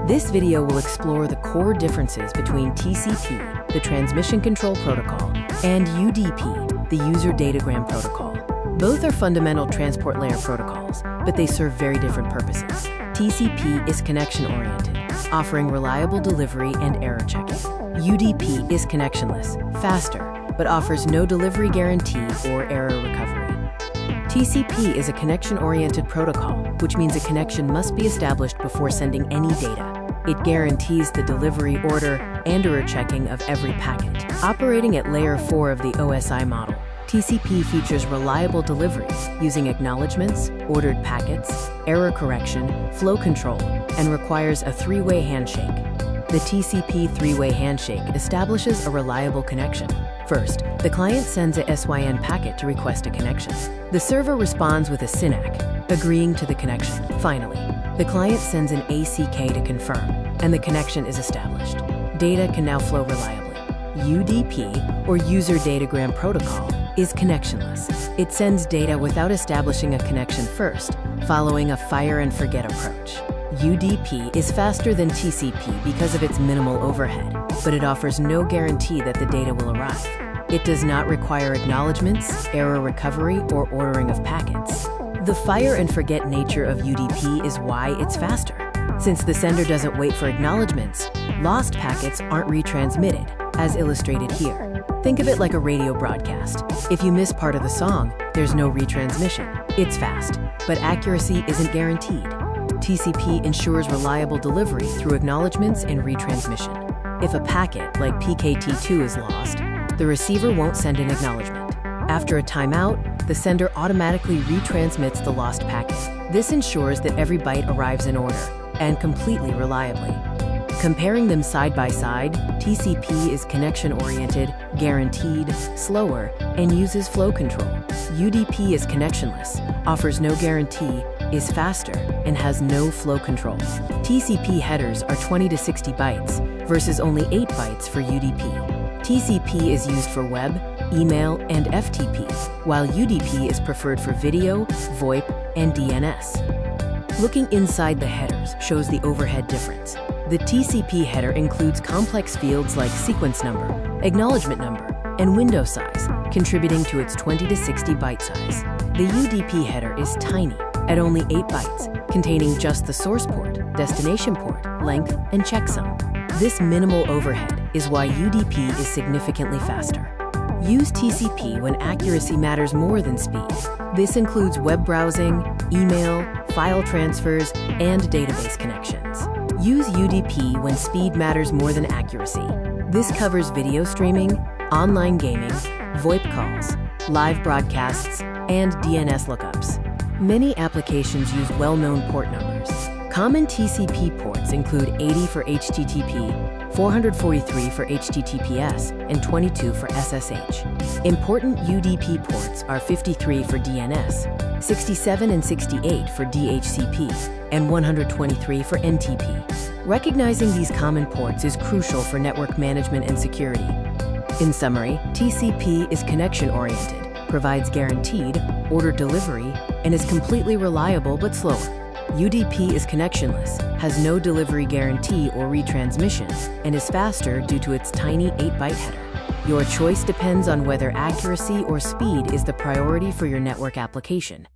This video will explore the core differences between TCP, the Transmission Control Protocol, and UDP, the User Datagram Protocol. Both are fundamental transport layer protocols, but they serve very different purposes. TCP is connection-oriented, offering reliable delivery and error checking. UDP is connectionless, faster, but offers no delivery guarantee or error recovery. TCP is a connection-oriented protocol, which means a connection must be established before sending any data. It guarantees the delivery, order, and error checking of every packet. Operating at layer 4 of the OSI model, TCP features reliable delivery using acknowledgements, ordered packets, error correction, flow control, and requires a three-way handshake. The TCP three-way handshake establishes a reliable connection. First, the client sends a SYN packet to request a connection. The server responds with a SYNAC, agreeing to the connection. Finally, the client sends an ACK to confirm, and the connection is established. Data can now flow reliably. UDP, or User Datagram Protocol, is connectionless. It sends data without establishing a connection first, following a fire-and-forget approach. UDP is faster than TCP because of its minimal overhead, but it offers no guarantee that the data will arrive. It does not require acknowledgements, error recovery, or ordering of packets. The fire-and-forget nature of UDP is why it's faster. Since the sender doesn't wait for acknowledgements, lost packets aren't retransmitted, as illustrated here. Think of it like a radio broadcast. If you miss part of the song, there's no retransmission. It's fast, but accuracy isn't guaranteed. TCP ensures reliable delivery through acknowledgements and retransmission. If a packet, like PKT2, is lost, the receiver won't send an acknowledgement. After a timeout, the sender automatically retransmits the lost packet. This ensures that every byte arrives in order, and completely reliably. Comparing them side by side, TCP is connection-oriented, guaranteed, slower, and uses flow control. UDP is connectionless, offers no guarantee, is faster, and has no flow control. TCP headers are 20 to 60 bytes versus only 8 bytes for UDP. TCP is used for web, email, and FTP, while UDP is preferred for video, VoIP, and DNS. Looking inside the headers shows the overhead difference. The TCP header includes complex fields like sequence number, acknowledgement number, and window size, contributing to its 20 to 60 byte size. The UDP header is tiny, at only 8 bytes, containing just the source port, destination port, length, and checksum. This minimal overhead is why UDP is significantly faster. Use TCP when accuracy matters more than speed. This includes web browsing, email, file transfers, and database connections. Use UDP when speed matters more than accuracy. This covers video streaming, online gaming, VoIP calls, live broadcasts, and DNS lookups. Many applications use well-known port numbers. Common TCP ports include 80 for HTTP, 443 for HTTPS, and 22 for SSH. Important UDP ports are 53 for DNS, 67 and 68 for DHCP, and 123 for NTP. Recognizing these common ports is crucial for network management and security. In summary, TCP is connection-oriented, provides guaranteed, order delivery, and is completely reliable but slower. UDP is connectionless, has no delivery guarantee or retransmission, and is faster due to its tiny 8-byte header. Your choice depends on whether accuracy or speed is the priority for your network application.